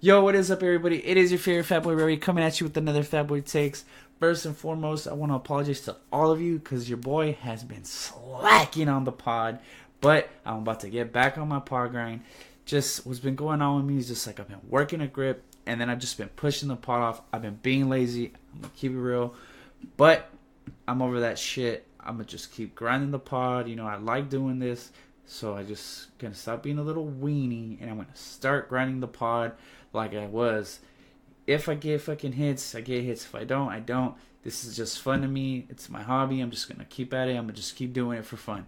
Yo, what is up, everybody? It is your favorite Fat Boy Ray coming at you with another Fat Boy Takes. First and foremost, I want to apologize to all of you because your boy has been slacking on the pod, but I'm about to get back on my pod grind. Just what's been going on with me is just like I've been working a grip, and then I've just been pushing the pod off. I've been being lazy. I'm gonna keep it real, but I'm over that shit. I'm gonna just keep grinding the pod. You know, I like doing this, so I just gonna stop being a little weenie, and I'm gonna start grinding the pod like I was. If I get fucking hits, I get hits. If I don't, I don't. This is just fun to me. It's my hobby. I'm just gonna keep at it. I'm gonna just keep doing it for fun.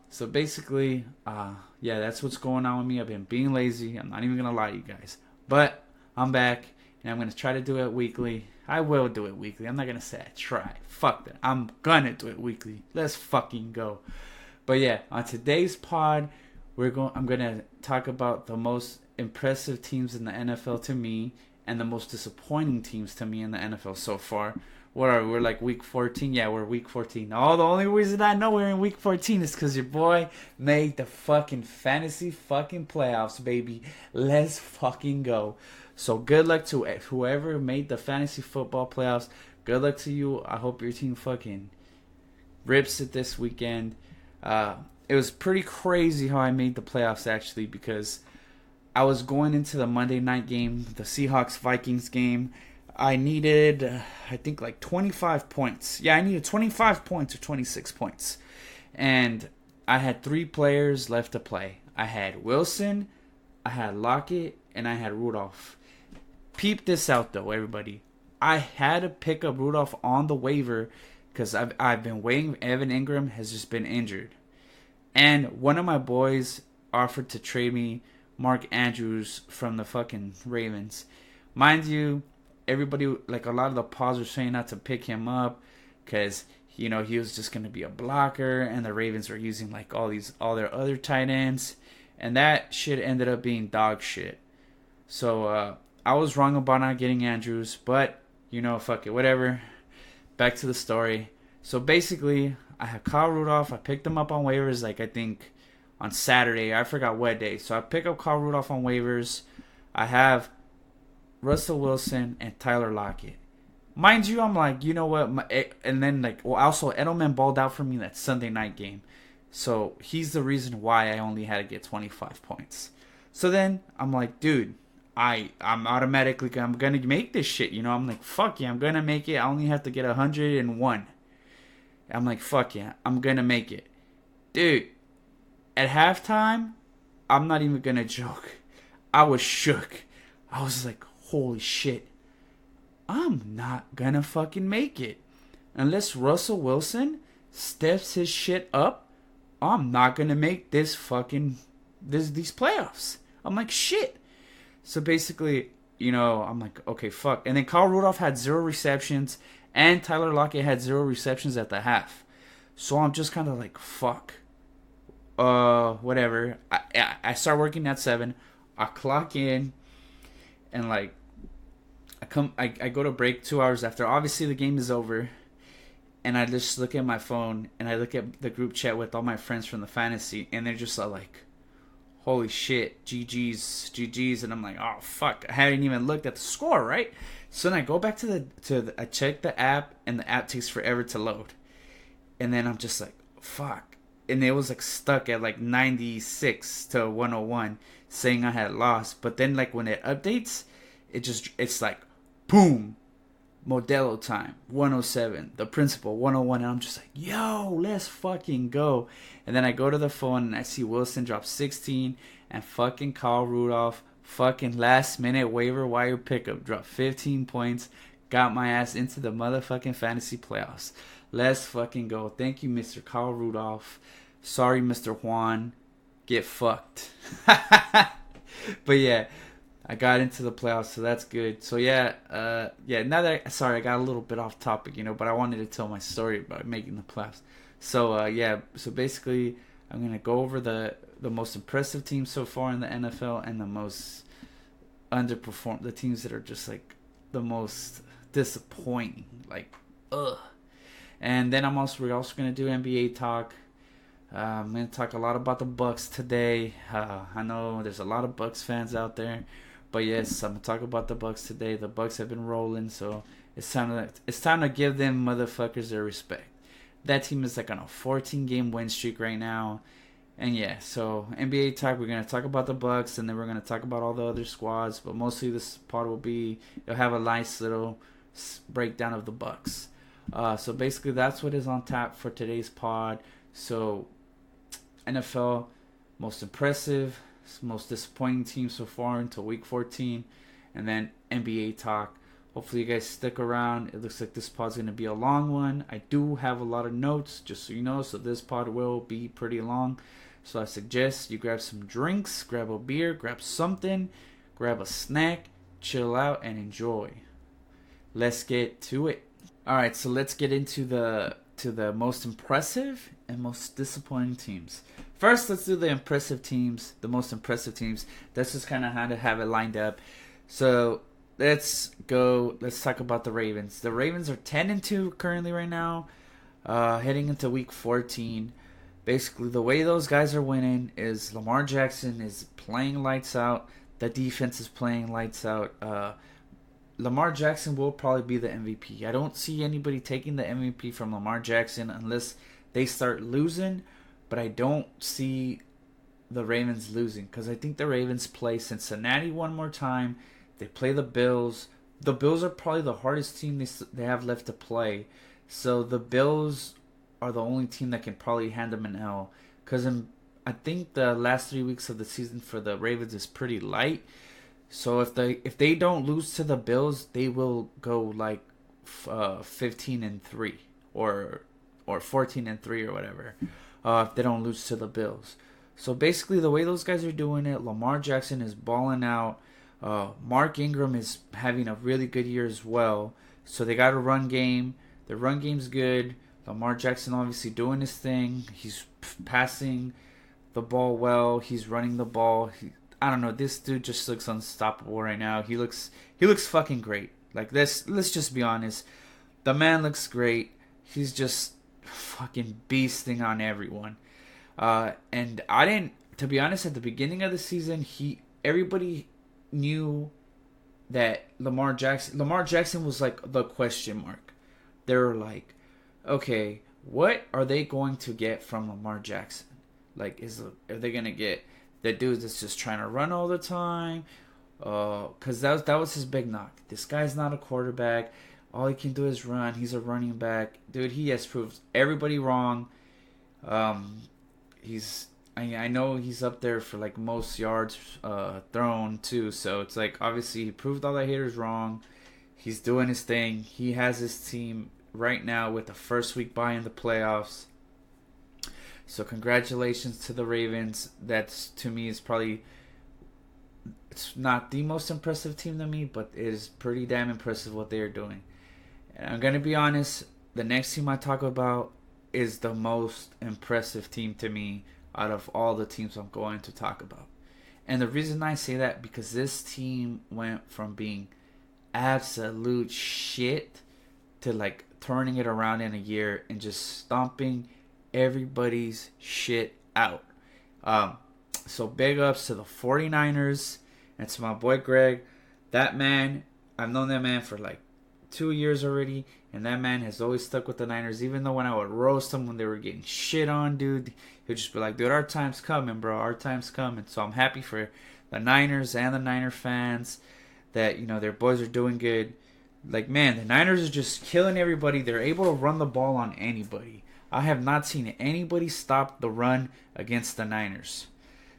So basically, yeah, that's what's going on with me. I've been being lazy. I'm not even gonna lie to you guys, but I'm back and I'm gonna try to do it weekly. I will do it weekly. I'm not gonna say I try. Fuck that. I'm gonna do it weekly. Let's fucking go. But yeah, on today's pod, I'm gonna talk about the most impressive teams in the NFL to me and the most disappointing teams to me in the NFL so far. What are we? We're like week 14? Yeah, we're week 14. Oh, the only reason I know we're in week 14 is because your boy made the fucking fantasy fucking playoffs, baby. Let's fucking go. So good luck to whoever made the fantasy football playoffs. Good luck to you. I hope your team fucking rips it this weekend. It was pretty crazy how I made the playoffs actually, because I was going into the Monday night game, the Seahawks-Vikings game. I needed, I think, like 25 points. Yeah, I needed 25 points or 26 points. And I had 3 players left to play. I had Wilson, I had Lockett, and I had Rudolph. Peep this out, though, everybody. I had to pick up Rudolph on the waiver because I've been waiting. Evan Ingram has just been injured. And one of my boys offered to trade me Mark Andrews from the fucking Ravens. Mind you, everybody, like a lot of the pods were saying not to pick him up because, you know, he was just going to be a blocker, and the Ravens were using like all their other tight ends, and that shit ended up being dog shit. So I was wrong about not getting Andrews, but, you know, fuck it, whatever. Back to the story. So basically, I have Kyle Rudolph. I picked him up on waivers, like I think on Saturday. I forgot what day. So I pick up Kyle Rudolph on waivers. I have Russell Wilson and Tyler Lockett. Mind you, I'm like, you know what? And then, like, well, also Edelman balled out for me that Sunday night game. So he's the reason why I only had to get 25 points. So then I'm like, dude, I'm automatically, I'm going to make this shit. You know, I'm like, fuck yeah, I'm going to make it. I only have to get 101. I'm like, fuck yeah, I'm going to make it. Dude, at halftime, I'm not even going to joke. I was shook. I was like, holy shit. I'm not going to fucking make it. Unless Russell Wilson steps his shit up, I'm not going to make these playoffs. I'm like, shit. So basically, you know, I'm like, okay, fuck. And then Kyle Rudolph had 0 receptions, and Tyler Lockett had 0 receptions at the half. So I'm just kind of like, fuck. Whatever. I start working at 7. I clock in, and like, I go to break 2 hours after. Obviously, the game is over, and I just look at my phone, and I look at the group chat with all my friends from the fantasy, and they're just like, holy shit, GG's, and I'm like, oh fuck, I hadn't even looked at the score, right? So then I go back I check the app, and the app takes forever to load, and then I'm just like, fuck, and it was like stuck at like 96 to 101, saying I had lost. But then like when it updates, it's like, boom, Modelo time, 107, the principal, 101, and I'm just like, yo, let's fucking go. And then I go to the phone, and I see Wilson drop 16, and fucking Kyle Rudolph, fucking last minute waiver wire pickup, dropped 15 points, got my ass into the motherfucking fantasy playoffs. Let's fucking go. Thank you, Mr. Kyle Rudolph. Sorry, Mr. Juan. Get fucked. But yeah, I got into the playoffs, so that's good. So yeah, sorry, I got a little bit off topic, you know, but I wanted to tell my story about making the playoffs. So so basically, I'm gonna go over the most impressive teams so far in the NFL and the most underperformed, the teams that are just like the most disappointing, like ugh. And then we're also gonna do NBA talk. I'm going to talk a lot about the Bucks today. I know there's a lot of Bucks fans out there, But yes, I'm gonna talk about the Bucks today. The Bucks have been rolling, so it's time to give them motherfuckers their respect. That team is like on a 14-game win streak right now. And yeah, so NBA talk. We're gonna talk about the Bucks, and then we're gonna talk about all the other squads. But mostly this part will be you'll have a nice little breakdown of the Bucks. So basically, that's what is on tap for today's pod. So NFL most impressive, most disappointing team so far until week 14, and then NBA talk. Hopefully you guys stick around. It looks like this pod's going to be a long one. I do have a lot of notes, just so you know, so this pod will be pretty long. So I suggest you grab some drinks, grab a beer, grab something, grab a snack, chill out, and enjoy. Let's get to it. Alright, so let's get into the most impressive and most disappointing teams. First, let's do the impressive teams, the most impressive teams. That's just kind of how to have it lined up. So let's talk about the Ravens. The Ravens are 10-2 currently right now, heading into week 14. Basically, the way those guys are winning is Lamar Jackson is playing lights out. The defense is playing lights out. Lamar Jackson will probably be the MVP. I don't see anybody taking the MVP from Lamar Jackson unless they start losing, but I don't see the Ravens losing because I think the Ravens play Cincinnati one more time. They play the Bills. The Bills are probably the hardest team they have left to play. So the Bills are the only team that can probably hand them an L. Because I think the last 3 weeks of the season for the Ravens is pretty light. So if they don't lose to the Bills, they will go like 15-3 or 14-3 or whatever. If they don't lose to the Bills. So basically the way those guys are doing it, Lamar Jackson is balling out. Mark Ingram is having a really good year as well. So they got a run game. The run game's good. Lamar Jackson obviously doing his thing. He's passing the ball well. He's running the ball. I don't know. This dude just looks unstoppable right now. He looks fucking great. Like this. Let's just be honest. The man looks great. He's just fucking beasting on everyone. And I didn't. To be honest, at the beginning of the season, everybody knew that Lamar Jackson was like the question mark. They were like, okay, what are they going to get from Lamar Jackson? Like, are they gonna get the dude that's just trying to run all the time? Because that was his big knock. This guy's not a quarterback. All he can do is run. He's a running back, dude. He has proved everybody wrong. I know he's up there for like most yards thrown too. So it's like obviously he proved all the haters wrong. He's doing his thing. He has his team right now with the first week bye in the playoffs. So congratulations to the Ravens. That's to me is probably it's not the most impressive team to me, but it is pretty damn impressive what they are doing. And I'm gonna be honest, the next team I talk about is the most impressive team to me out of all the teams I'm going to talk about. And the reason I say that because this team went from being absolute shit to like turning it around in a year and just stomping everybody's shit out. So big ups to the 49ers and to my boy Greg. That man, I've known that man for like 2 years already, and that man has always stuck with the Niners. Even though when I would roast them when they were getting shit on, dude, he'd just be like, dude, our time's coming, bro. Our time's coming. So I'm happy for the Niners and the Niner fans that, you know, their boys are doing good. Like, man, the Niners are just killing everybody. They're able to run the ball on anybody. I have not seen anybody stop the run against the Niners.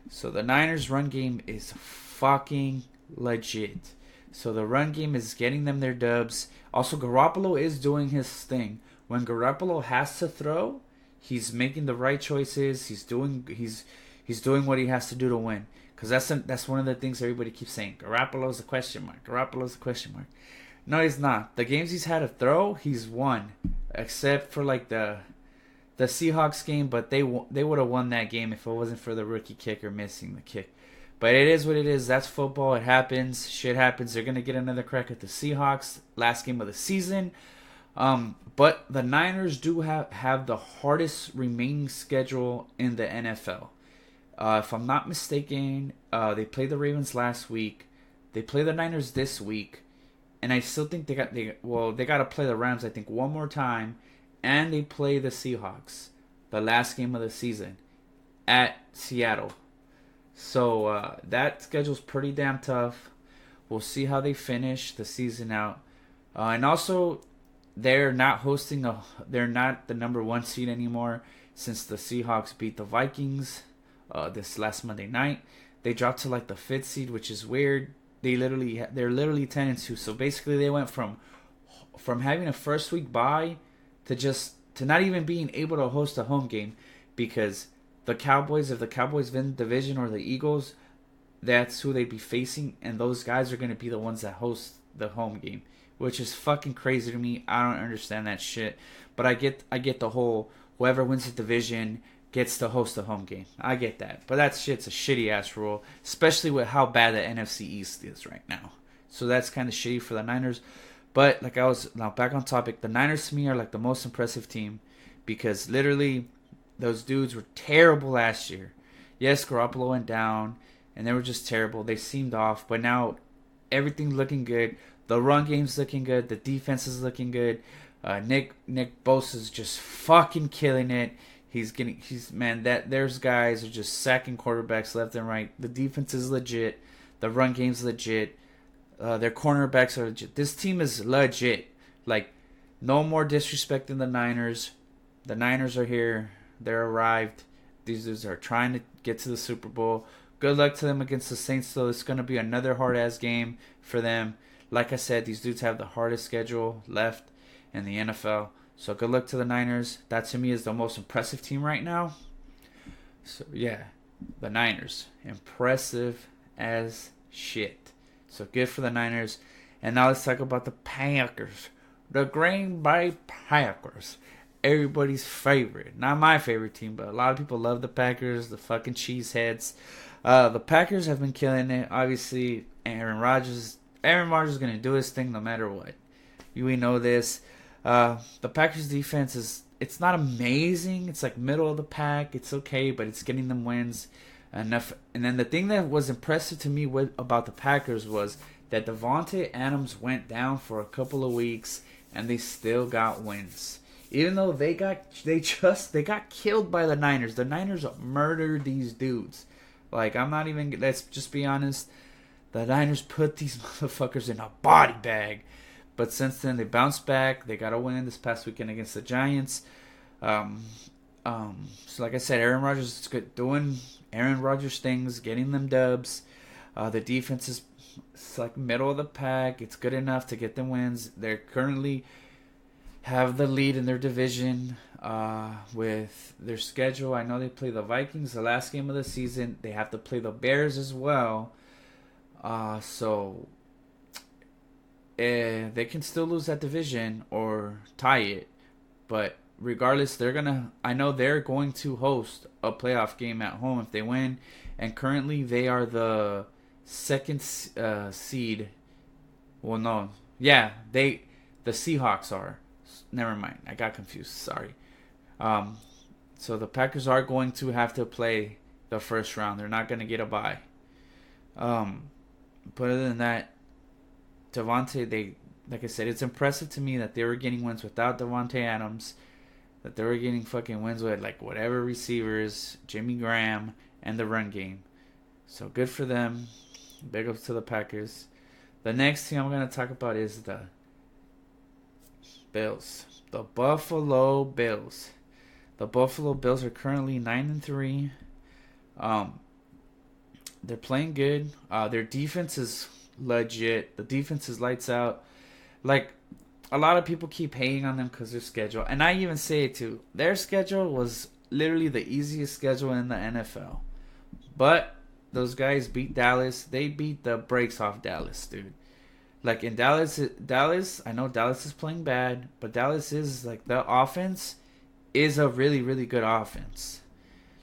So the Niners' run game is fucking legit. So the run game is getting them their dubs. Also, Garoppolo is doing his thing. When Garoppolo has to throw, he's making the right choices. He's doing what he has to do to win. Because that's one of the things everybody keeps saying. Garoppolo's a question mark. Garoppolo's a question mark. No, he's not. The games he's had to throw, he's won. Except for like the Seahawks game, but they would have won that game if it wasn't for the rookie kicker missing the kick. But it is what it is. That's football. It happens. Shit happens. They're going to get another crack at the Seahawks. Last game of the season. But the Niners do have the hardest remaining schedule in the NFL. If I'm not mistaken, they played the Ravens last week. They play the Niners this week, and I still think they got to play the Rams, I think, one more time, and they play the Seahawks, the last game of the season, at Seattle. So that schedule's pretty damn tough. We'll see how they finish the season out. And also, they're not they're not the number one seed anymore since the Seahawks beat the Vikings this last Monday night. They dropped to like the 5th seed, which is weird. They're literally 10-2. So basically, they went from having a first week bye to not even being able to host a home game, because the Cowboys, if the Cowboys win the division, or the Eagles, that's who they'd be facing, and those guys are going to be the ones that host the home game, which is fucking crazy to me. I don't understand that shit, but I get the whole whoever wins the division gets to host the home game. I get that, but that shit's a shitty ass rule, especially with how bad the NFC East is right now. So that's kind of shitty for the Niners. But now back on topic, the Niners to me are like the most impressive team, because literally those dudes were terrible last year. Yes, Garoppolo went down, and they were just terrible. They seemed off, but now everything's looking good. The run game's looking good. The defense is looking good. Nick Bosa's just fucking killing it. There's guys are just sacking quarterbacks left and right. The defense is legit. The run game's legit. Their cornerbacks are legit. This team is legit. Like, no more disrespecting the Niners. The Niners are here. They're arrived. These dudes are trying to get to the Super Bowl. Good luck to them against the Saints, though. It's going to be another hard-ass game for them. Like I said, these dudes have the hardest schedule left in the NFL. So good luck to the Niners. That to me is the most impressive team right now. So yeah, the Niners. Impressive as shit. So good for the Niners. And now let's talk about the Packers. The Green Bay Packers. Everybody's favorite. Not my favorite team, but a lot of people love the Packers. The fucking cheeseheads. The Packers have been killing it. Obviously, Aaron Rodgers is going to do his thing no matter what. We know this. The Packers defense it's not amazing. It's like middle of the pack. It's okay, but it's getting them wins enough. And then the thing that was impressive to me about the Packers was that Davante Adams went down for a couple of weeks, and they still got wins. Even though they got killed by the Niners. The Niners murdered these dudes. Like, let's just be honest. The Niners put these motherfuckers in a body bag. But since then, they bounced back. They got a win this past weekend against the Giants. So like I said, Aaron Rodgers is good, doing Aaron Rodgers things, getting them dubs. The defense is like middle of the pack. It's good enough to get them wins. They're currently have the lead in their division with their schedule. I know they play the Vikings the last game of the season. They have to play the Bears as well. So they can still lose that division or tie it. But regardless, I know they're going to host a playoff game at home if they win. And currently they are the second seed. Well, no. Yeah, the Seahawks are. Never mind. I got confused. Sorry. So the Packers are going to have to play the first round. They're not going to get a bye. But other than that, Davante, like I said, it's impressive to me that they were getting wins without Davante Adams, that they were getting fucking wins with like whatever receivers, Jimmy Graham, and the run game. So good for them. Big ups to the Packers. The next team I'm going to talk about is the Bills. The Buffalo Bills. The Buffalo Bills are currently 9-3. They're playing good. Their defense is legit. The defense is lights out. Like, a lot of people keep hating on them because their schedule. And I even say it too. Their schedule was literally the easiest schedule in the NFL. But those guys beat Dallas. They beat the brakes off Dallas, dude. Like, in Dallas, I know Dallas is playing bad, but Dallas is, like, the offense is a really, really good offense.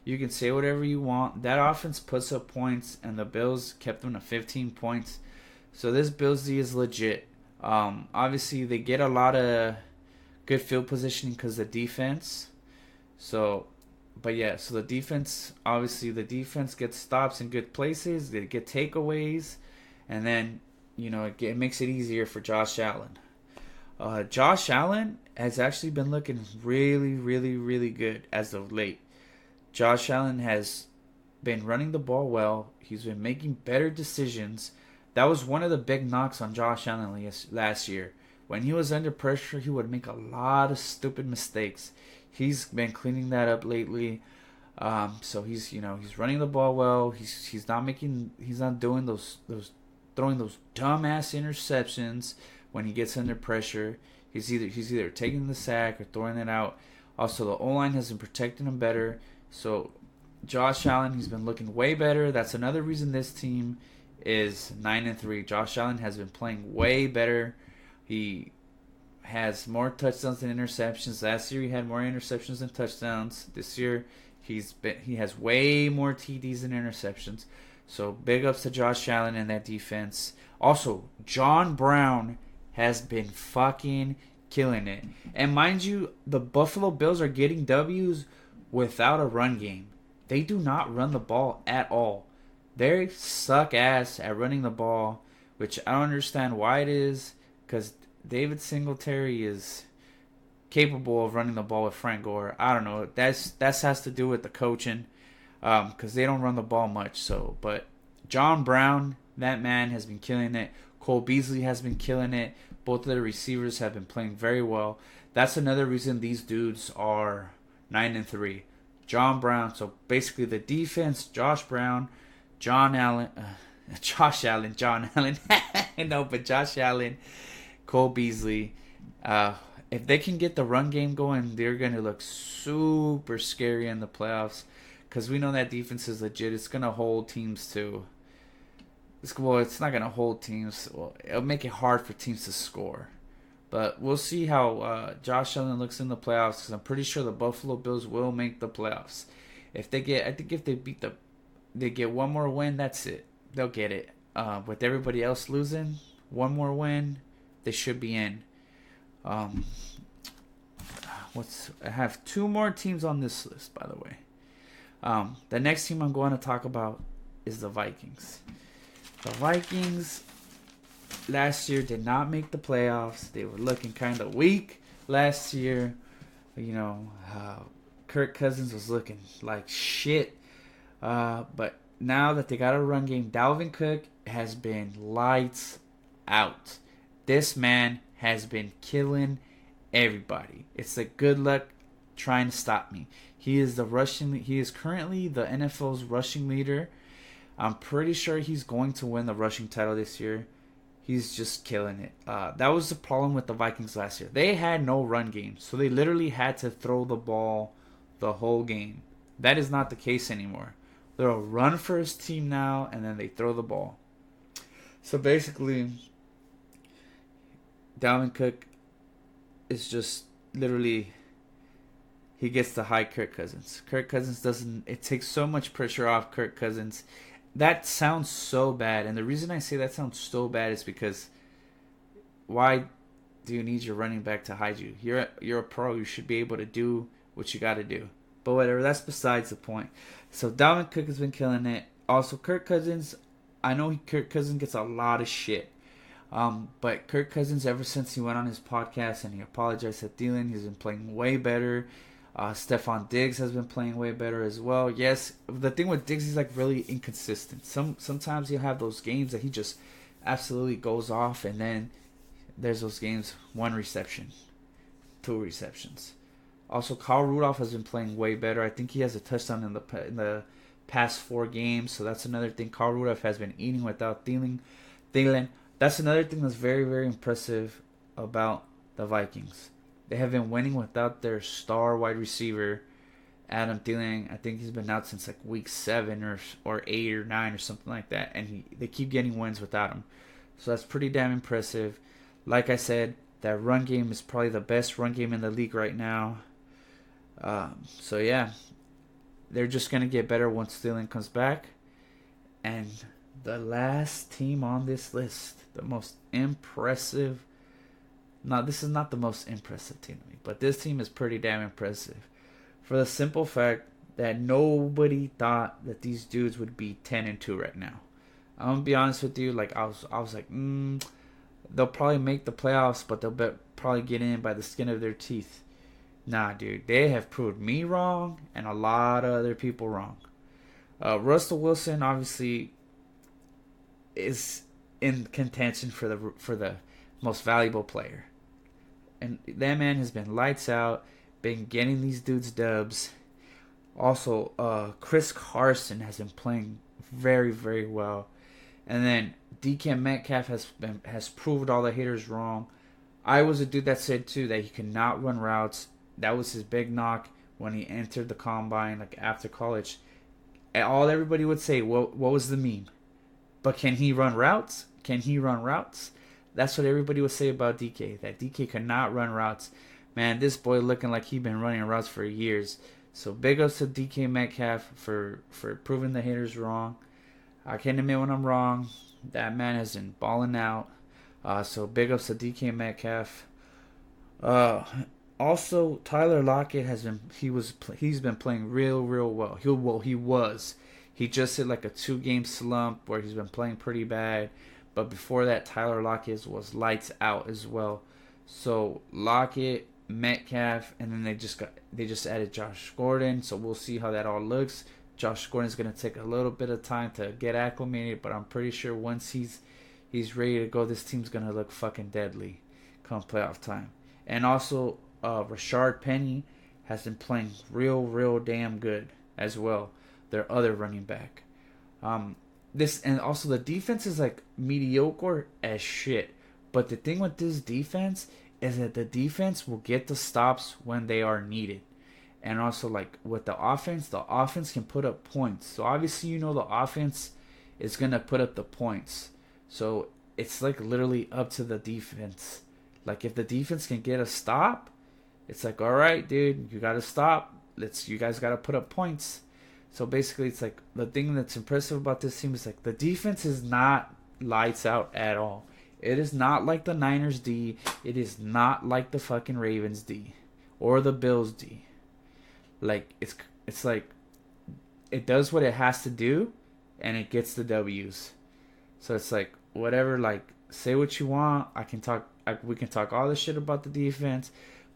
You can say whatever you want. That offense puts up points, and the Bills kept them to 15 points. So this Bills D is legit. Obviously, they get a lot of good field positioning because of the defense. So the defense, obviously, the defense gets stops in good places. They get takeaways. and then it makes it easier for Josh Allen. Josh Allen has actually been looking really, really, really good as of late. Josh Allen has been running the ball well. He's been making better decisions. That was one of the big knocks on Josh Allen last year. When he was under pressure, he would make a lot of stupid mistakes. He's been cleaning that up lately. So he's running the ball well. He's not doing those throwing those dumbass interceptions when he gets under pressure. He's either taking the sack or throwing it out. Also, the O-line has been protecting him better. So Josh Allen, he's been looking way better. That's another reason this team is 9-3. Josh Allen has been playing way better. He has more touchdowns than interceptions. Last year he had more interceptions than touchdowns. This year he has way more TDs than interceptions. So big ups to Josh Allen and that defense. Also, John Brown has been fucking killing it. And mind you, the Buffalo Bills are getting W's without a run game. They do not run the ball at all. They suck ass at running the ball, which I don't understand why it is, because David Singletary is capable of running the ball with Frank Gore. I don't know. That has to do with the coaching, because they don't run the ball much. So, but John Brown, that man has been killing it. Cole Beasley has been killing it. Both of the receivers have been playing very well. That's another reason these dudes are 9-3. John Brown. So basically, the defense: Josh Brown, John Allen, Josh Allen, John Allen. No, but Josh Allen, Cole Beasley. If they can get the run game going, they're going to look super scary in the playoffs, because we know that defense is legit. It's going to hold teams to... it's not going to hold teams. Well, it'll make it hard for teams to score. But we'll see how Josh Allen looks in the playoffs, because I'm pretty sure the Buffalo Bills will make the playoffs. If they get one more win, that's it. They'll get it. With everybody else losing, one more win, they should be in. I have two more teams on this list, by the way. The next team I'm going to talk about is the Vikings. The Vikings last year did not make the playoffs. They were looking kind of weak last year. Kirk Cousins was looking like shit. But now that they got a run game, Dalvin Cook has been lights out. This man has been killing everybody. It's like, good luck trying to stop me. He is currently the NFL's rushing leader. I'm pretty sure he's going to win the rushing title this year. He's just killing it. That was the problem with the Vikings last year. They had no run game, so they literally had to throw the ball the whole game. That is not the case anymore. They're a run-first team now, and then they throw the ball. So basically, Dalvin Cook is just literally, he gets to hide Kirk Cousins. Kirk Cousins it takes so much pressure off Kirk Cousins. That sounds so bad. And the reason I say that sounds so bad is because why do you need your running back to hide you? You're a pro. You should be able to do what you got to do. But whatever, that's besides the point. So Dalvin Cook has been killing it. Also, Kirk Cousins, I know Kirk Cousins gets a lot of shit. But Kirk Cousins, ever since he went on his podcast and he apologized to Thielen, he's been playing way better. Stephon Diggs has been playing way better as well. Yes, the thing with Diggs, he's like really inconsistent. Sometimes he'll have those games that he just absolutely goes off, and then there's those games, 1 reception, 2 receptions. Also, Kyle Rudolph has been playing way better. I think he has a touchdown in the past 4 games, so that's another thing. Kyle Rudolph has been eating without Thielen. That's another thing that's very, very impressive about the Vikings. They have been winning without their star wide receiver, Adam Thielen. I think he's been out since like week 7 or 8 or 9 or something like that, and they keep getting wins without him. So that's pretty damn impressive. Like I said, that run game is probably the best run game in the league right now. So yeah, they're just gonna get better once Thielen comes back. And the last team on this list, the most impressive. No, this is not the most impressive team to me, but this team is pretty damn impressive. For the simple fact that nobody thought that these dudes would be 10-2 right now. I'm gonna be honest with you. Like I was like, they'll probably make the playoffs, but they'll probably get in by the skin of their teeth. Nah, dude, they have proved me wrong and a lot of other people wrong. Russell Wilson obviously is in contention for the most valuable player, and that man has been lights out, been getting these dudes dubs. Also, Chris Carson has been playing very very well, and then DK Metcalf has proved all the haters wrong. I was a dude that said too that he could not run routes. That was his big knock when he entered the combine, like after college. And all everybody would say, what was the meme? But can he run routes? Can he run routes? That's what everybody would say about DK. That DK could not run routes. Man, this boy looking like he been running routes for years. So big ups to DK Metcalf for proving the haters wrong. I can admit when I'm wrong. That man has been balling out. So big ups to DK Metcalf. Also, Tyler Lockett he's been playing real well. He was. He just hit like a 2-game slump where he's been playing pretty bad. But before that, Tyler Lockett was lights out as well. So Lockett, Metcalf, and then they just added Josh Gordon. So we'll see how that all looks. Josh Gordon's gonna take a little bit of time to get acclimated, but I'm pretty sure once he's ready to go, this team's gonna look fucking deadly come playoff time. And also, Rashard Penny has been playing real damn good as well. Their other running back. This and also the defense is like mediocre as shit. But the thing with this defense is that the defense will get the stops when they are needed. And also like with the offense can put up points. So obviously the offense is gonna put up the points. So it's like literally up to the defense. Like if the defense can get a stop, it's like, all right, dude, you gotta stop. You guys gotta put up points. So basically, it's like the thing that's impressive about this team is like the defense is not lights out at all. It is not like the Niners D. It is not like the fucking Ravens D or the Bills D. Like it's like it does what it has to do, and it gets the W's. So it's like whatever. Like say what you want. We can talk all this shit about the defense,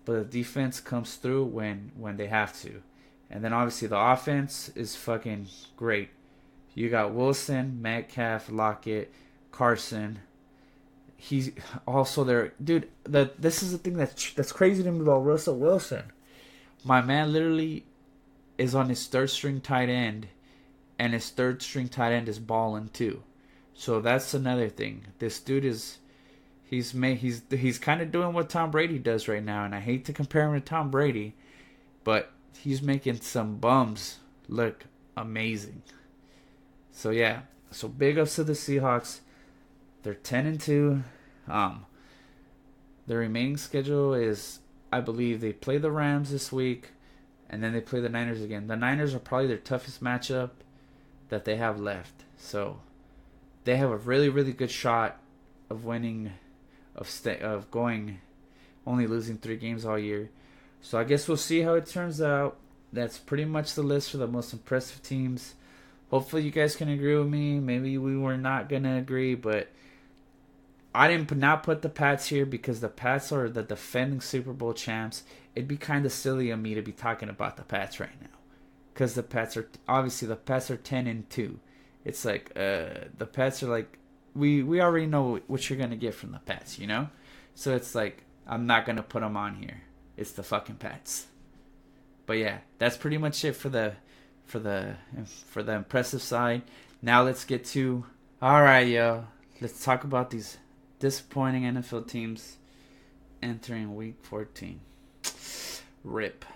but the defense comes through when they have to. And then obviously the offense is fucking great. You got Wilson, Metcalf, Lockett, Carson. He's also there, dude. This is the thing that's crazy to me about Russell Wilson. My man literally is on his third string tight end, and his third string tight end is balling too. So that's another thing. This dude is he's kind of doing what Tom Brady does right now, and I hate to compare him to Tom Brady, but he's making some bums look amazing. So yeah, so big ups to the Seahawks. They're 10-2. The remaining schedule is, I believe, they play the Rams this week, and then they play the Niners again. The Niners are probably their toughest matchup that they have left. So they have a really good shot of winning, of going, only losing 3 games all year. So I guess we'll see how it turns out. That's pretty much the list for the most impressive teams. Hopefully you guys can agree with me. Maybe we were not going to agree, but I didn't not put the Pats here because the Pats are the defending Super Bowl champs. It'd be kind of silly of me to be talking about the Pats right now. Because the Pats are 10-2. It's like, the Pats are like, we already know what you're going to get from the Pats, you know? So it's like, I'm not going to put them on here. It's the fucking Pats. But yeah, that's pretty much it for the impressive side. Now let's get to, all right, yo, let's talk about these disappointing NFL teams entering Week 14. RIP.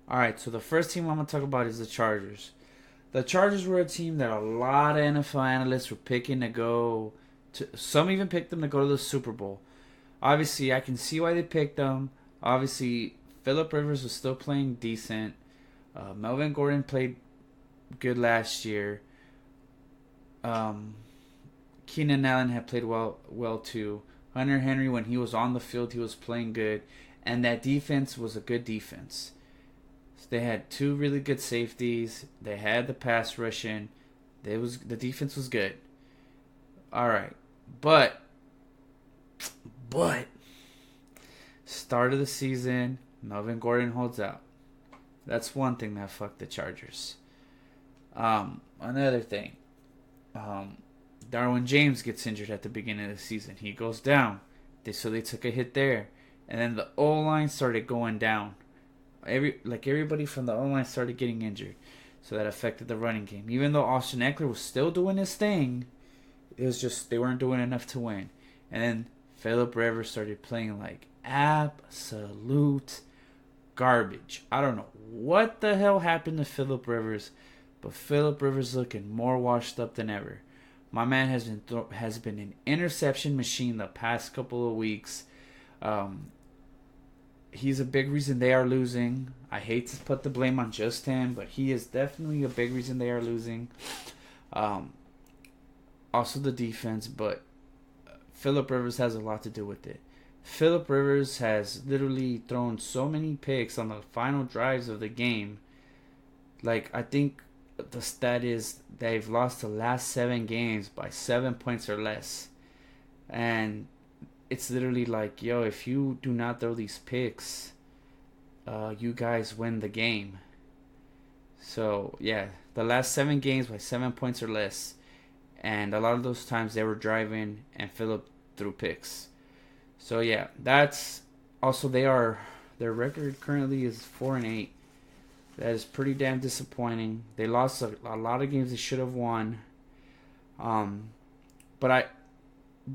All right, so the first team I'm gonna talk about is the Chargers. The Chargers were a team that a lot of NFL analysts were picking to go to. Some even picked them to go to the Super Bowl. Obviously, I can see why they picked them. Obviously, Phillip Rivers was still playing decent. Melvin Gordon played good last year. Keenan Allen had played well too. Hunter Henry, when he was on the field, he was playing good. And that defense was a good defense. So they had 2 really good safeties. They had the pass rushing. The defense was good. All right, but start of the season, Melvin Gordon holds out. That's one thing that fucked the Chargers. Another thing, Darwin James gets injured at the beginning of the season. He goes down. So they took a hit there, and then the O line started going down. Everybody from the O line started getting injured, so that affected the running game. Even though Austin Eckler was still doing his thing, it was just they weren't doing enough to win. And then Philip Rivers started playing like absolute garbage. I don't know what the hell happened to Philip Rivers, but Philip Rivers looking more washed up than ever. My man has been an interception machine the past couple of weeks. He's a big reason they are losing. I hate to put the blame on just him, but he is definitely a big reason they are losing. Also the defense, but Philip Rivers has a lot to do with it. Philip Rivers has literally thrown so many picks on the final drives of the game. Like, I think the stat is they've lost the last 7 games by 7 points or less. And it's literally like, yo, if you do not throw these picks, you guys win the game. So, yeah, the last 7 games by 7 points or less. And a lot of those times they were driving and Philip threw picks. So, yeah, that's also their record currently is 4-8. That is pretty damn disappointing. They lost a lot of games they should have won. But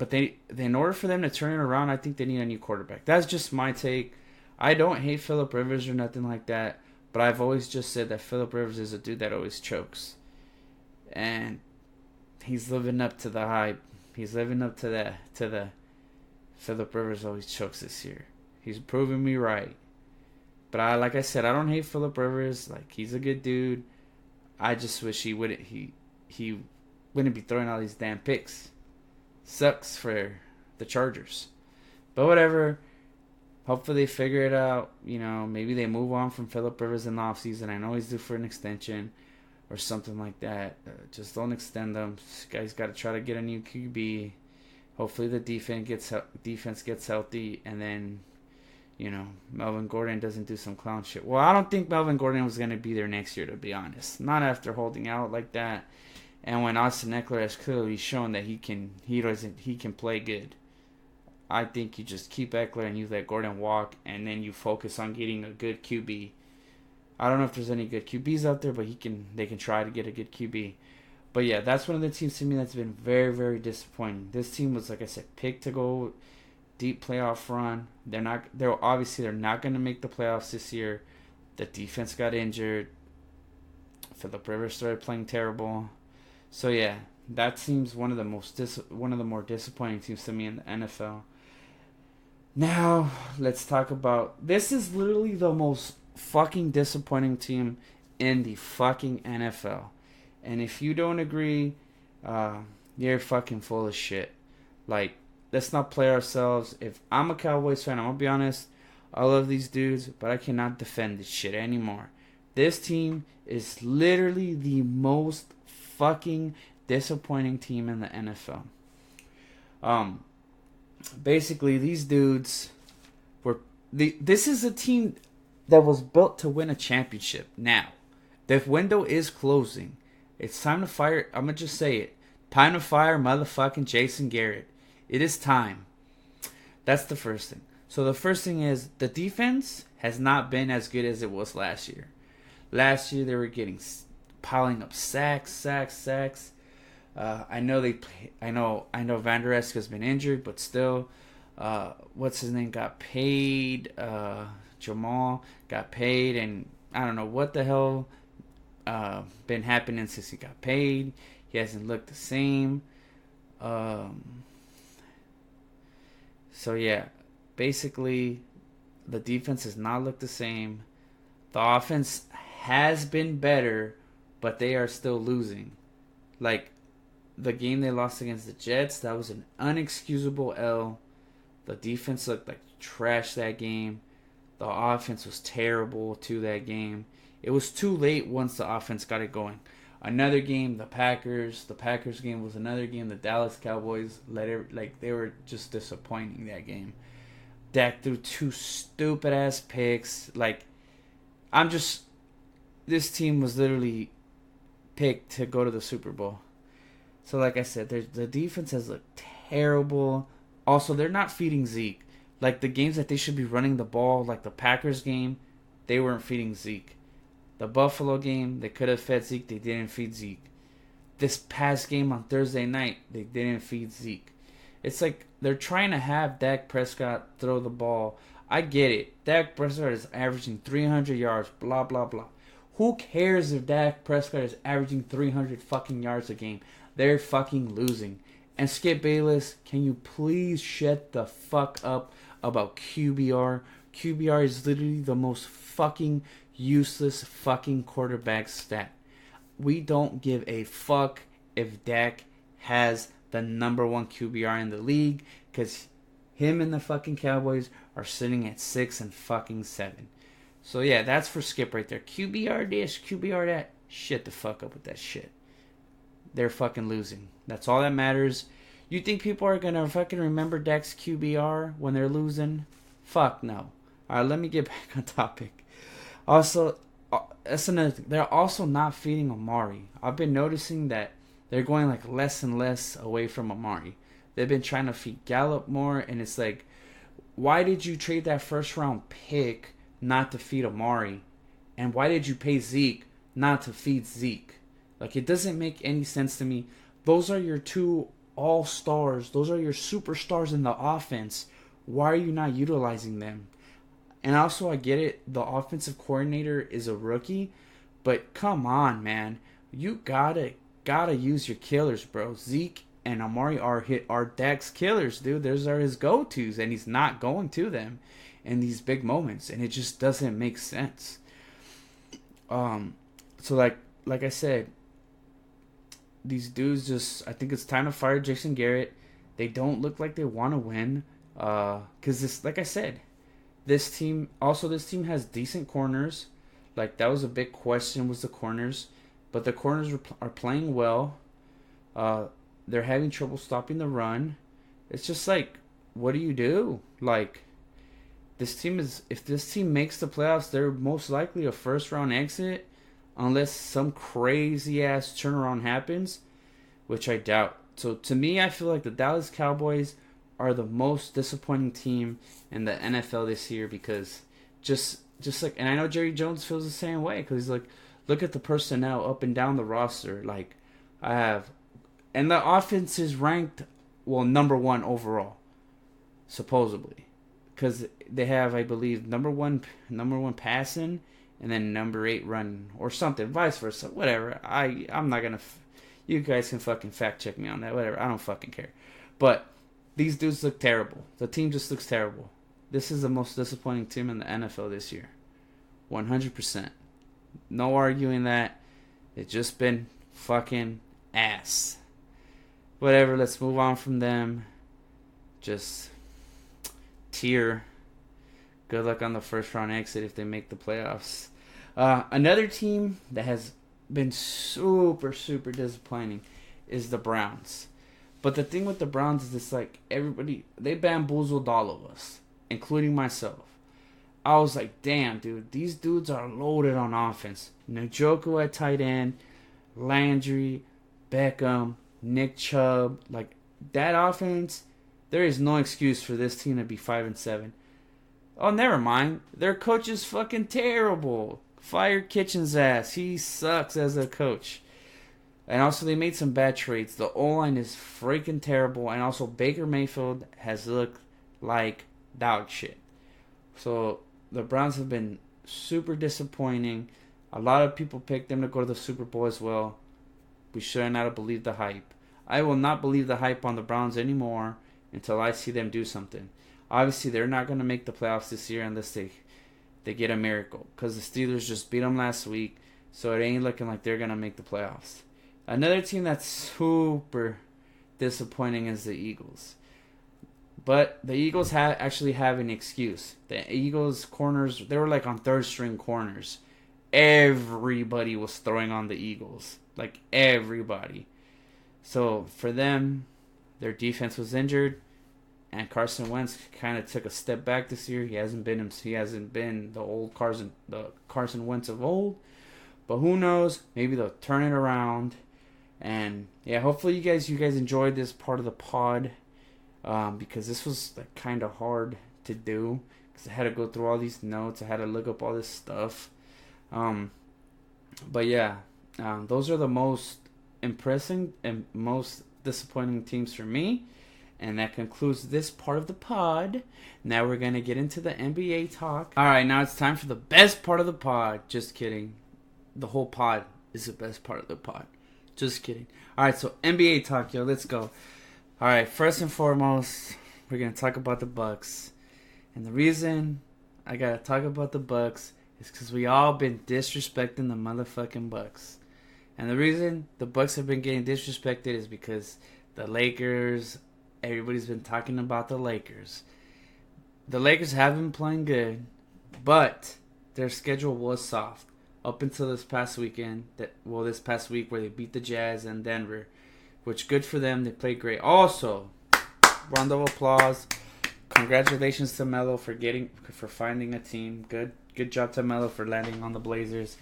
in order for them to turn it around, I think they need a new quarterback. That's just my take. I don't hate Philip Rivers or nothing like that, but I've always just said that Philip Rivers is a dude that always chokes. And he's living up to the hype. He's living up to the Philip Rivers always chokes this year. He's proving me right. But like I said, I don't hate Philip Rivers. Like, he's a good dude. I just wish he wouldn't be throwing all these damn picks. Sucks for the Chargers. But whatever. Hopefully they figure it out. You know, maybe they move on from Philip Rivers in the offseason. I know he's due for an extension or something like that. Just don't extend them. This guy's got to try to get a new QB. Hopefully the defense gets healthy, and then, you know, Melvin Gordon doesn't do some clown shit. Well, I don't think Melvin Gordon was going to be there next year, to be honest. Not after holding out like that. And when Austin Eckler has clearly shown that he can play good. I think you just keep Eckler and you let Gordon walk, and then you focus on getting a good QB. I don't know if there's any good QBs out there, but they can try to get a good QB. But yeah, that's one of the teams to me that's been very, very disappointing. This team was, like I said, picked to go deep playoff run. They're not going to make the playoffs this year. The defense got injured. Philip Rivers started playing terrible. So yeah, that seems one of the more disappointing teams to me in the NFL. Now, let's talk about, this is literally the most fucking disappointing team in the fucking NFL. And if you don't agree, you're fucking full of shit. Like, let's not play ourselves. If I'm a Cowboys fan, I'm gonna be honest, I love these dudes, but I cannot defend this shit anymore. This team is literally the most fucking disappointing team in the NFL. Basically, these dudes this is a team that was built to win a championship. Now, the window is closing. It's time to fire. I'm going to just say it. Time to fire motherfucking Jason Garrett. It is time. That's the first thing. So the first thing is the defense has not been as good as it was last year. Last year they were piling up sacks. I know Van Der Esch has been injured, but still, what's his name got paid. Jamal got paid, and I don't know what the hell been happening since he got paid. He hasn't looked the same. So yeah, basically the defense has not looked the same. The offense has been better, but they are still losing. Like, the game they lost against the Jets, that was an unexcusable L. The defense looked like trash that game. The offense was terrible to that game. It was too late once the offense got it going. Another game, the Packers. The Packers game was another game. The Dallas Cowboys they were just disappointing that game. Dak threw 2 stupid ass picks. This team was literally picked to go to the Super Bowl. So like I said, the defense has looked terrible. Also, they're not feeding Zeke. Like the games that they should be running the ball, like the Packers game, they weren't feeding Zeke. The Buffalo game, they could have fed Zeke, they didn't feed Zeke. This past game on Thursday night, they didn't feed Zeke. It's like they're trying to have Dak Prescott throw the ball. I get it. Dak Prescott is averaging 300 yards, blah, blah, blah. Who cares if Dak Prescott is averaging 300 fucking yards a game? They're fucking losing. And Skip Bayless, can you please shut the fuck up about QBR? QBR is literally the most fucking useless fucking quarterback stat. We don't give a fuck if Dak has the number 1 QBR in the league, because him and the fucking Cowboys are sitting at 6 and fucking 7. So yeah, that's for Skip right there. QBR this, QBR that. Shut the fuck up with that shit. They're fucking losing. That's all that matters. You think people are gonna fucking remember Dak's QBR when they're losing? Fuck no. Alright, let me get back on topic. Also, that's another thing. They're also not feeding Amari. I've been noticing that they're going like less and less away from Amari. They've been trying to feed Gallup more, and it's like, why did you trade that first round pick not to feed Amari? And why did you pay Zeke not to feed Zeke? Like, it doesn't make any sense to me. Those are your 2 all-stars. Those are your superstars in the offense. Why are you not utilizing them? And also, I get it. The offensive coordinator is a rookie. But come on, man. You gotta use your killers, bro. Zeke and Amari are Dak's killers, dude. Those are his go-tos. And he's not going to them in these big moments. And it just doesn't make sense. So like I said, these dudes just, I think it's time to fire Jason Garrett. They don't look like they want to win. Because this, like I said, this team has decent corners. Like, that was a big question, was the corners. But the corners are playing well. They're having trouble stopping the run. It's just like, what do you do? Like, if this team makes the playoffs, they're most likely a first round exit. Unless some crazy ass turnaround happens, which I doubt. So to me, I feel like the Dallas Cowboys are the most disappointing team in the NFL this year, because just like, and I know Jerry Jones feels the same way, because he's like, look at the personnel up and down the roster. Like, and the offense is ranked, well, number 1 overall, supposedly, because they have, I believe, number one passing, and then number 8 run, or something, vice versa, whatever. I'm not gonna, you guys can fucking fact check me on that, whatever, I don't fucking care. But these dudes look terrible. The team just looks terrible. This is the most disappointing team in the NFL this year. 100%. No arguing that. It's just been fucking ass. Whatever, let's move on from them. Just tier. Good luck on the first round exit if they make the playoffs. Another team that has been super, super disappointing is the Browns. But the thing with the Browns is, it's like everybody, they bamboozled all of us, including myself. I was like, damn, dude, these dudes are loaded on offense. Njoku at tight end, Landry, Beckham, Nick Chubb. Like, that offense, there is no excuse for this team to be 5-7. Oh, never mind. Their coach is fucking terrible. Fire Kitchen's ass. He sucks as a coach. And also, they made some bad trades. The O-line is freaking terrible. And also, Baker Mayfield has looked like dog shit. So, the Browns have been super disappointing. A lot of people picked them to go to the Super Bowl as well. We should not have believed the hype. I will not believe the hype on the Browns anymore until I see them do something. Obviously, they're not going to make the playoffs this year unless they get a miracle. Because the Steelers just beat them last week. So it ain't looking like they're going to make the playoffs. Another team that's super disappointing is the Eagles. But the Eagles actually have an excuse. The Eagles corners, they were like on third string corners. Everybody was throwing on the Eagles. like everybody. So for them, their defense was injured, and Carson Wentz kind of took a step back this year. He hasn't been the Carson Wentz of old. But who knows? Maybe they'll turn it around. And yeah, hopefully you guys enjoyed this part of the pod, because this was like kind of hard to do because I had to go through all these notes. I had to look up all this stuff. But yeah, those are the most impressing and most disappointing teams for me. And that concludes this part of the pod. Now we're going to get into the NBA talk. All right, now it's time for the best part of the pod. Just kidding. The whole pod is the best part of the pod. Just kidding. All right, so NBA talk, yo. Let's go. All right, first and foremost, we're going to talk about the Bucks. And the reason I got to talk about the Bucks is because we all been disrespecting the motherfucking Bucks. And the reason the Bucks have been getting disrespected is because the Lakers, everybody's been talking about the Lakers. The Lakers have been playing good, but their schedule was soft up until this past weekend. This past week where they beat the Jazz and Denver, which good for them. They played great. Also, round of applause. Congratulations to Melo for finding a team. Good job to Melo for landing on the Blazers.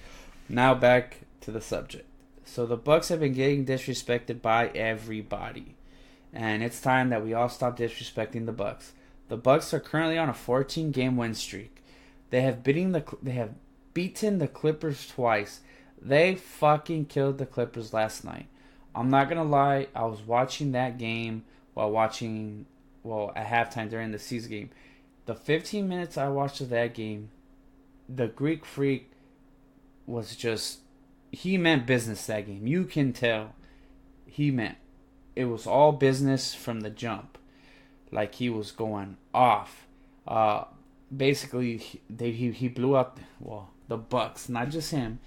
Now back to the subject. So the Bucks have been getting disrespected by everybody. And it's time that we all stop disrespecting the Bucks. The Bucks are currently on a 14-game win streak. They have beaten the Clippers twice. They fucking killed the Clippers last night. I'm not gonna lie, I was watching that game at halftime during the season game. The 15 minutes I watched of that game, the Greek Freak was just, he meant business that game. You can tell he meant. It was all business from the jump. Like, he was going off. Basically, he blew out the Bucks. Not just him.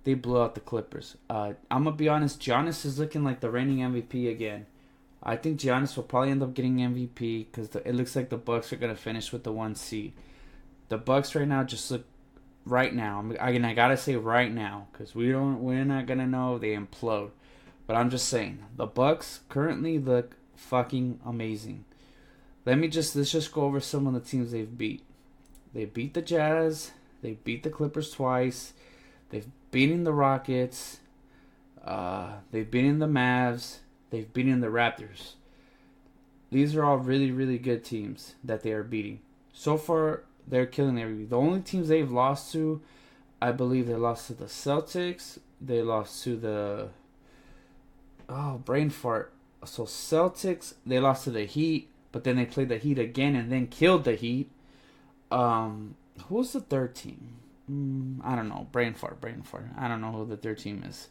They blew out the Clippers. I'm going to be honest. Giannis is looking like the reigning MVP again. I think Giannis will probably end up getting MVP because it looks like the Bucks are going to finish with the 1 seed. The Bucks right now just look... Right now. I got to say right now because we're not going to know if they implode. But I'm just saying, the Bucks currently look fucking amazing. Let's just go over some of the teams they've beat. They beat the Jazz. They beat the Clippers twice. They've beaten the Rockets. They've beaten the Mavs. They've beaten the Raptors. These are all really, really good teams that they are beating. So far, they're killing everybody. The only teams they've lost to, I believe they lost to the Celtics. They lost to the... Oh, brain fart. So Celtics, they lost to the Heat, but then they played the Heat again and then killed the Heat. Who's the third team? I don't know. Brain fart. I don't know who the third team is.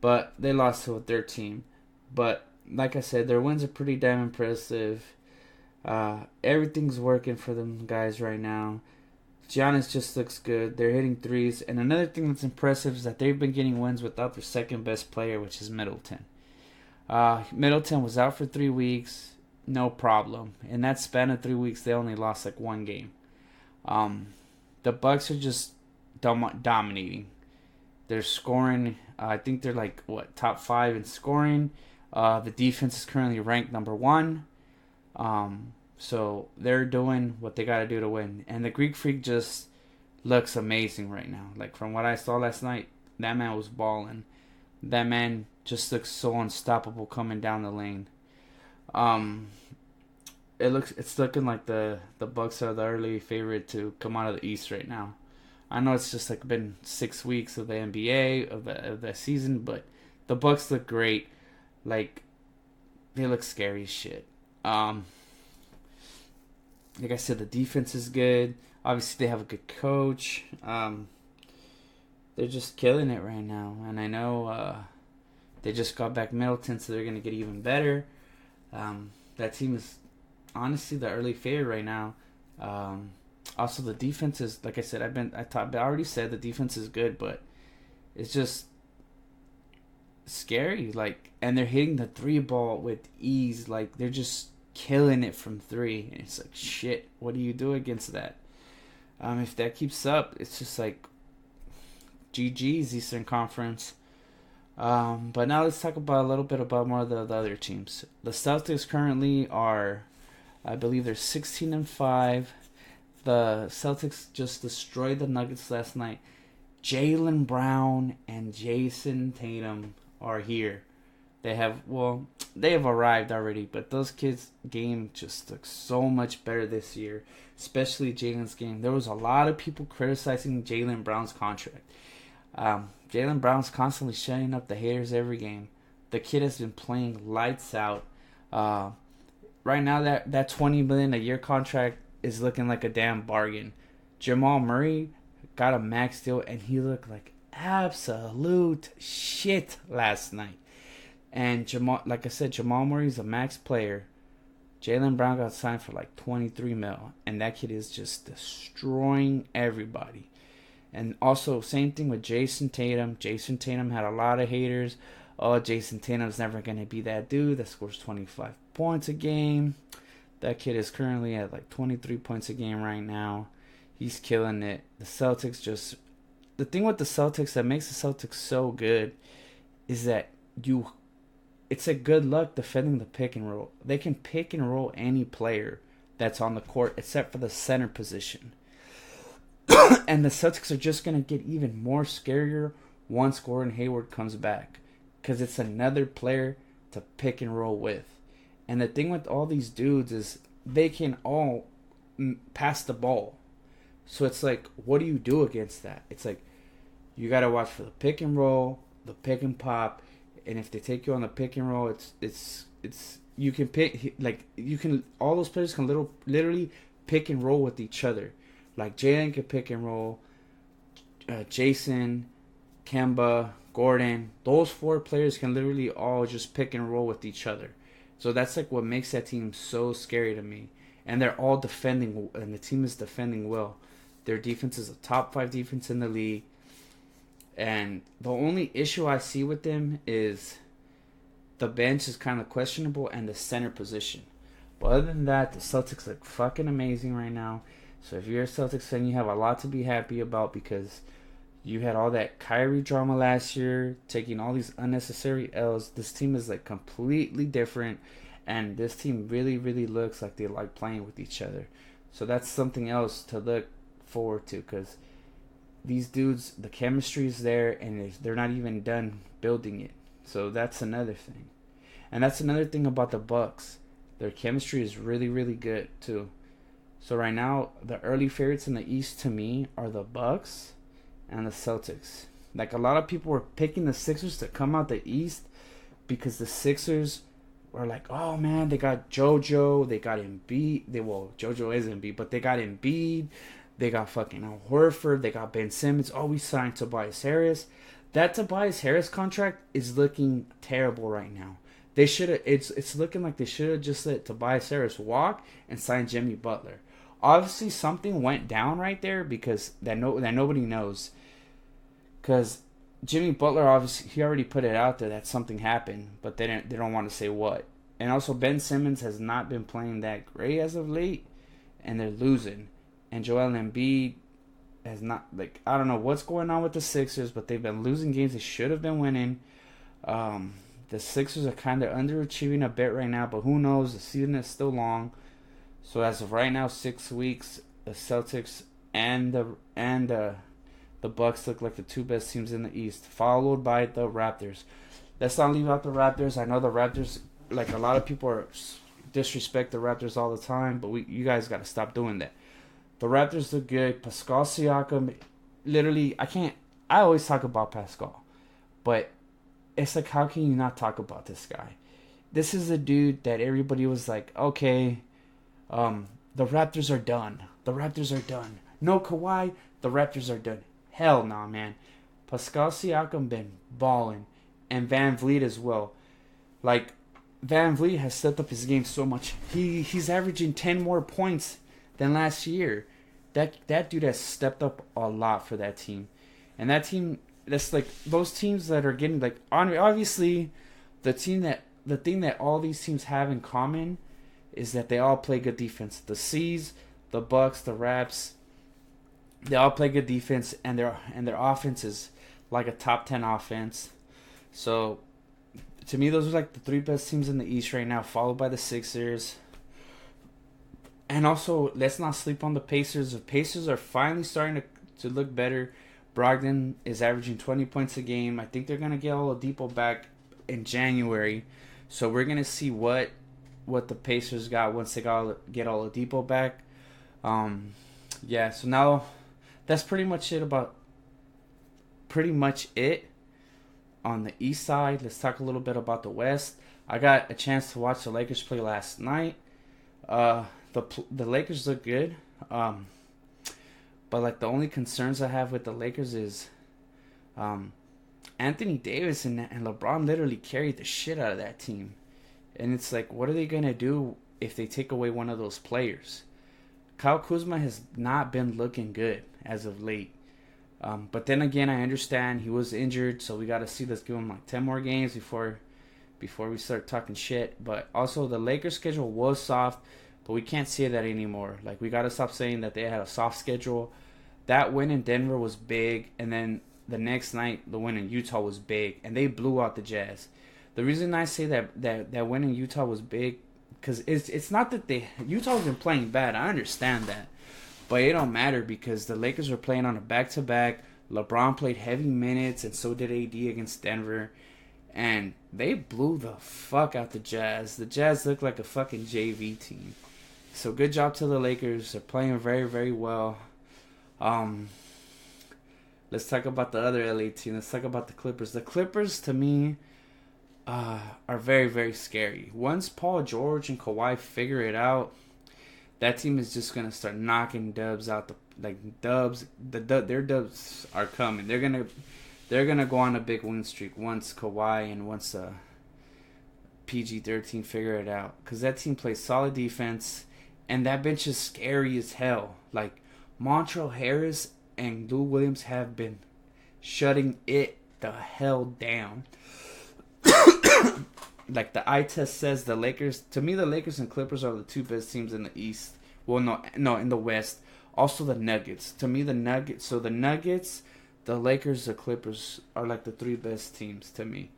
But they lost to a third team. But like I said, their wins are pretty damn impressive. Everything's working for them guys right now. Giannis just looks good. They're hitting threes. And another thing that's impressive is that they've been getting wins without their second best player, which is Middleton. Middleton was out for 3 weeks, no problem. In that span of 3 weeks, they only lost like 1 game. The Bucks are just dominating. They're scoring. I think they're like top 5 in scoring. The defense is currently ranked number 1. So they're doing what they got to do to win. And the Greek Freak just looks amazing right now. Like from what I saw last night, that man was balling. That man just looks so unstoppable coming down the lane. It's looking like the Bucks are the early favorite to come out of the East right now. I know it's just like been 6 weeks of the NBA of the season, but the Bucks look great. Like they look scary as shit. Like I said, the defense is good. Obviously, they have a good coach. They're just killing it right now. And I know they just got back Middleton, so they're going to get even better. That team is honestly the early favorite right now. Also, the defense is, like I said, I already said the defense is good, but it's just scary. Like, and they're hitting the 3 ball with ease. Like, they're just killing it from 3. And it's like, shit, what do you do against that? If that keeps up, it's just like GG's Eastern Conference. But now let's talk about a little bit about more of the other teams. The Celtics currently are, I believe they're 16-5. The Celtics just destroyed the Nuggets last night. Jaylen Brown and Jason Tatum are here. They have arrived already, but those kids' game just looks so much better this year, especially Jaylen's game. There was a lot of people criticizing Jaylen Brown's contract. Jaylen Brown's constantly shutting up the haters every game. The kid has been playing lights out. Right now, that $20 million a year contract is looking like a damn bargain. Jamal Murray got a max deal, and he looked like absolute shit last night. And like I said, Jamal Murray's a max player. Jaylen Brown got signed for like $23 million, and that kid is just destroying everybody. And also, same thing with Jason Tatum. Jason Tatum had a lot of haters. Oh, Jason Tatum's never going to be that dude that scores 25 points a game. That kid is currently at like 23 points a game right now. He's killing it. The Celtics just... The thing with the Celtics that makes the Celtics so good is that it's a good luck defending the pick and roll. They can pick and roll any player that's on the court except for the center position. And the Celtics are just going to get even more scarier once Gordon Hayward comes back, because it's another player to pick and roll with. And the thing with all these dudes is they can all pass the ball. So it's like, what do you do against that? It's like, you got to watch for the pick and roll, the pick and pop. And if they take you on the pick and roll, it's you can pick, like, you can, all those players can literally pick and roll with each other. Like Jalen can pick and roll, Jason, Kemba, Gordon. Those four players can literally all just pick and roll with each other. So that's like what makes that team so scary to me. And they're all defending, and the team is defending well. Their defense is a top 5 defense in the league. And the only issue I see with them is the bench is kind of questionable and the center position. But other than that, the Celtics look fucking amazing right now. So if you're a Celtics fan, you have a lot to be happy about, because you had all that Kyrie drama last year, taking all these unnecessary L's. This team is like completely different, and this team really, really looks like they like playing with each other. So that's something else to look forward to, because these dudes, the chemistry is there, and they're not even done building it. So that's another thing. And that's another thing about the Bucks. Their chemistry is really, really good too. So right now, the early favorites in the East to me are the Bucks and the Celtics. Like, a lot of people were picking the Sixers to come out the East because the Sixers were like, oh man, they got JoJo, they got Embiid. JoJo is Embiid, but they got Embiid, they got fucking Al Horford, they got Ben Simmons. Oh, we signed Tobias Harris. That Tobias Harris contract is looking terrible right now. They should have. It's looking like they should have just let Tobias Harris walk and sign Jimmy Butler. Obviously, something went down right there, because that nobody knows. Because Jimmy Butler, obviously, he already put it out there that something happened, but they don't want to say what. And also, Ben Simmons has not been playing that great as of late, and they're losing. And Joel Embiid has not, like, I don't know what's going on with the Sixers, but they've been losing games they should have been winning. The Sixers are kind of underachieving a bit right now, but who knows? The season is still long. So as of right now, 6 weeks, the Celtics and the Bucks look like the two best teams in the East, followed by the Raptors. Let's not leave out the Raptors. I know the Raptors, like, a lot of people disrespect the Raptors all the time, but you guys got to stop doing that. The Raptors look good. Pascal Siakam, literally, I always talk about Pascal, but it's like, how can you not talk about this guy? This is a dude that everybody was like, okay, the Raptors are done. The Raptors are done. No Kawhi, the Raptors are done. Hell nah, man. Pascal Siakam been balling, and Van Vliet as well. Like, Van Vliet has stepped up his game so much. He's averaging 10 more points than last year. That dude has stepped up a lot for that team. And that team, that's like those teams that are getting, like, obviously the thing that all these teams have in common is that they all play good defense. The C's, the Bucks, the Raps, they all play good defense, and their offense is like a top 10 offense. So to me, those are like the three best teams in the East right now, followed by the Sixers. And also, let's not sleep on the Pacers. The Pacers are finally starting to look better. Brogdon is averaging 20 points a game. I think they're going to get Oladipo back in January. So we're going to see what the Pacers got once they get Oladipo back. Yeah, so now that's pretty much it on the East side. Let's talk a little bit about the West. I got a chance to watch the Lakers play last night. The Lakers look good. But like the only concerns I have with the Lakers is Anthony Davis and LeBron literally carried the shit out of that team. And it's like, what are they going to do if they take away one of those players? Kyle Kuzma has not been looking good as of late. But then again, I understand he was injured, so we got to see. Let's give him like 10 more games before we start talking shit. But also, the Lakers' schedule was soft, but we can't say that anymore. Like, we got to stop saying that they had a soft schedule. That win in Denver was big, and then the next night, the win in Utah was big, and they blew out the Jazz. The reason I say that win in Utah was big, because it's not that Utah's been playing bad. I understand that. But it don't matter because the Lakers were playing on a back-to-back. LeBron played heavy minutes, and so did AD against Denver. And they blew the fuck out the Jazz. The Jazz looked like a fucking JV team. So good job to the Lakers. They're playing very, very well. Let's talk about the other LA team. Let's talk about the Clippers. The Clippers, to me, are very, very scary. Once Paul George and Kawhi figure it out, that team is just gonna start knocking dubs out. Their dubs are coming. They're gonna go on a big win streak once Kawhi and once PG-13 figure it out. Because that team plays solid defense, and that bench is scary as hell. Like, Montrezl Harrell and Lou Williams have been shutting it the hell down. Like the eye test says, the Lakers and Clippers are the two best teams in the East. Well, no, in the West. Also the Nuggets. To me, the Nuggets, the Lakers, the Clippers are like the three best teams to me.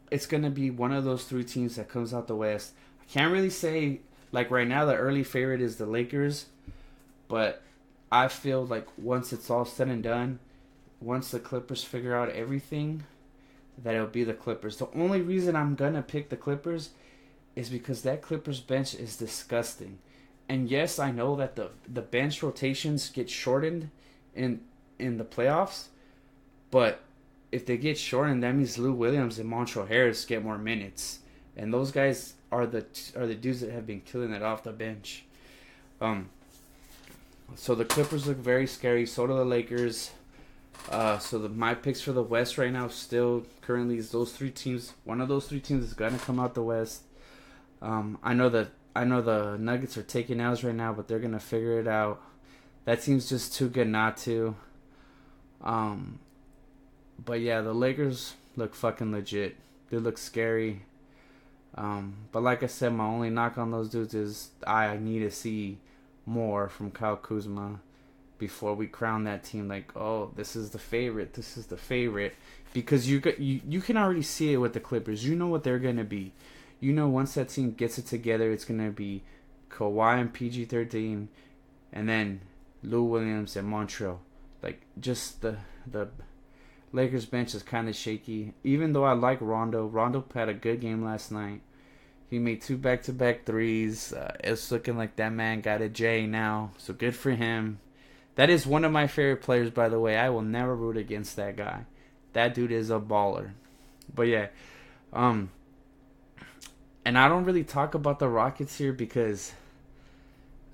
It's going to be one of those three teams that comes out the West. I can't really say, like right now, the early favorite is the Lakers. But I feel like once it's all said and done, once the Clippers figure out everything, that it'll be the Clippers. The only reason I'm going to pick the Clippers is because that Clippers bench is disgusting. And yes, I know that the bench rotations get shortened in the playoffs, but if they get shortened, that means Lou Williams and Montrezl Harrell get more minutes. And those guys are the dudes that have been killing it off the bench. So the Clippers look very scary. So do the Lakers. My picks for the West right now still currently is those three teams. One of those three teams is gonna come out the West. I know the Nuggets are taking L's right now, but they're gonna figure it out. That team's just too good not to. But yeah, the Lakers look fucking legit. They look scary. But like I said, my only knock on those dudes is I need to see more from Kyle Kuzma before we crown that team like, oh, this is the favorite. Because you can already see it with the Clippers. You know what they're going to be. You know once that team gets it together, it's going to be Kawhi and PG-13 and then Lou Williams and Montrezl. Like, just the Lakers bench is kind of shaky. Even though I like Rondo. Rondo had a good game last night. He made 2 back-to-back threes. It's looking like that man got a J now. So good for him. That is one of my favorite players, by the way. I will never root against that guy. That dude is a baller. But yeah. And I don't really talk about the Rockets here because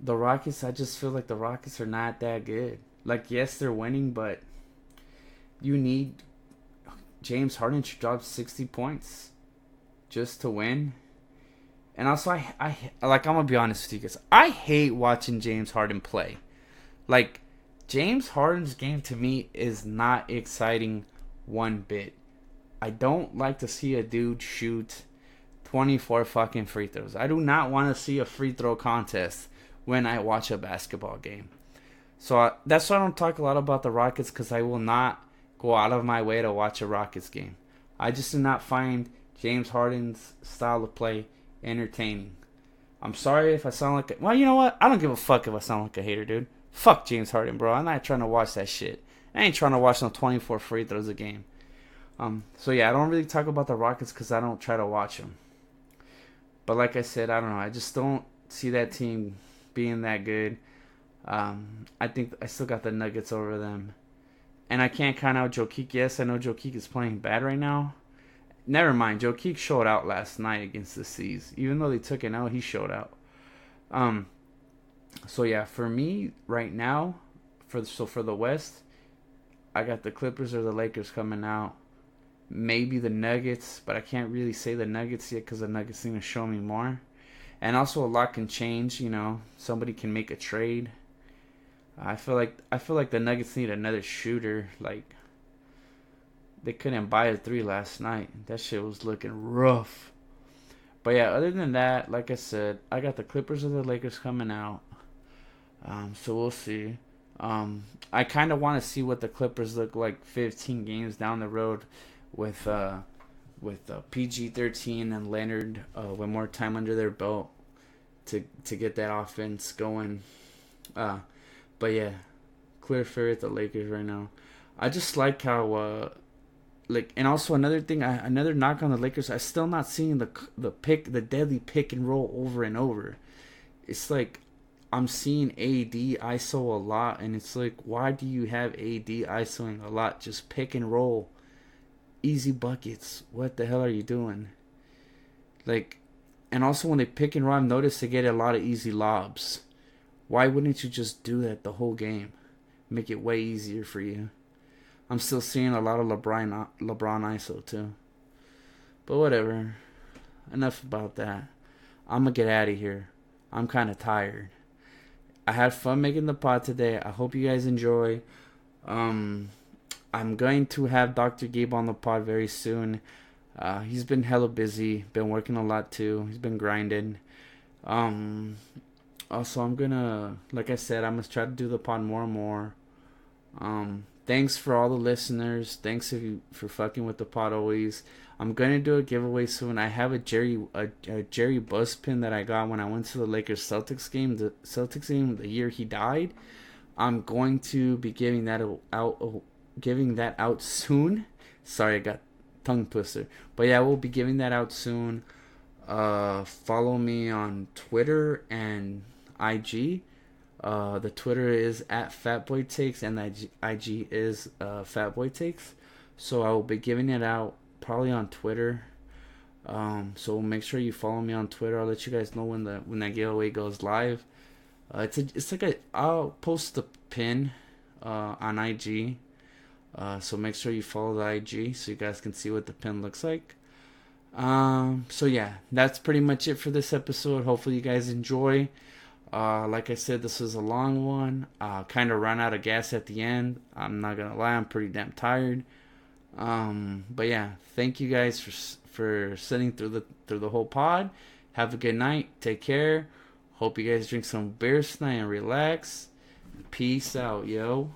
the Rockets, I just feel like the Rockets are not that good. Like, yes, they're winning, but you need James Harden to drop 60 points just to win. And also, I'm going to be honest with you guys. I hate watching James Harden play. Like, James Harden's game to me is not exciting one bit. I don't like to see a dude shoot 24 fucking free throws. I do not want to see a free throw contest when I watch a basketball game. So that's why I don't talk a lot about the Rockets, because I will not go out of my way to watch a Rockets game. I just do not find James Harden's style of play entertaining. I'm sorry if I sound like well, you know what? I don't give a fuck if I sound like a hater, dude. Fuck James Harden, bro. I'm not trying to watch that shit. I ain't trying to watch no 24 free throws a game. So yeah, I don't really talk about the Rockets because I don't try to watch them. But like I said, I don't know. I just don't see that team being that good. I think I still got the Nuggets over them. And I can't count out Jokic. Yes, I know Jokic is playing bad right now. Never mind. Jokic showed out last night against the C's. Even though they took it out, he showed out. So yeah, for me right now, for the West, I got the Clippers or the Lakers coming out. Maybe the Nuggets, but I can't really say the Nuggets yet because the Nuggets seem to show me more. And also a lot can change. You know, somebody can make a trade. I feel like the Nuggets need another shooter. Like they couldn't buy a 3 last night. That shit was looking rough. But yeah, other than that, like I said, I got the Clippers or the Lakers coming out. So we'll see. I kind of want to see what the Clippers look like 15 games down the road with PG-13 and Leonard with more time under their belt to get that offense going. But yeah, clear favorite the Lakers right now. I just like how and also another thing, another knock on the Lakers. I still not seeing the deadly pick and roll over and over. It's like I'm seeing AD ISO a lot, and it's like, why do you have AD ISOing a lot? Just pick and roll, easy buckets. What the hell are you doing? Like, and also when they pick and roll, I've noticed they get a lot of easy lobs. Why wouldn't you just do that the whole game? Make it way easier for you. I'm still seeing a lot of LeBron ISO too. But whatever. Enough about that. I'm going to get out of here. I'm kind of tired. I had fun making the pod today. I hope you guys enjoy. I'm going to have Dr. Gabe on the pod very soon. He's been hella busy. Been working a lot too. He's been grinding. Also, I'm gonna, like I said, I'm gonna try to do the pod more and more. Thanks for all the listeners. Thanks for fucking with the pod always. I'm gonna do a giveaway soon. I have a Jerry Buss pin that I got when I went to the Lakers Celtics game. The Celtics game the year he died. I'm going to be giving that out soon. Sorry, I got tongue twister. But yeah, we'll be giving that out soon. Follow me on Twitter and IG. The Twitter is at FatBoyTakes and the IG is FatBoyTakes. So I will be giving it out probably on Twitter. So make sure you follow me on Twitter. I'll let you guys know when that giveaway goes live. I'll post the pin on IG. So make sure you follow the IG so you guys can see what the pin looks like. So yeah, that's pretty much it for this episode. Hopefully you guys enjoy. Like I said, this was a long one. Kind of ran out of gas at the end. I'm not gonna lie, I'm pretty damn tired. But yeah, thank you guys for sitting through the whole pod. Have a good night. Take care. Hope you guys drink some beer tonight and relax. Peace out, yo.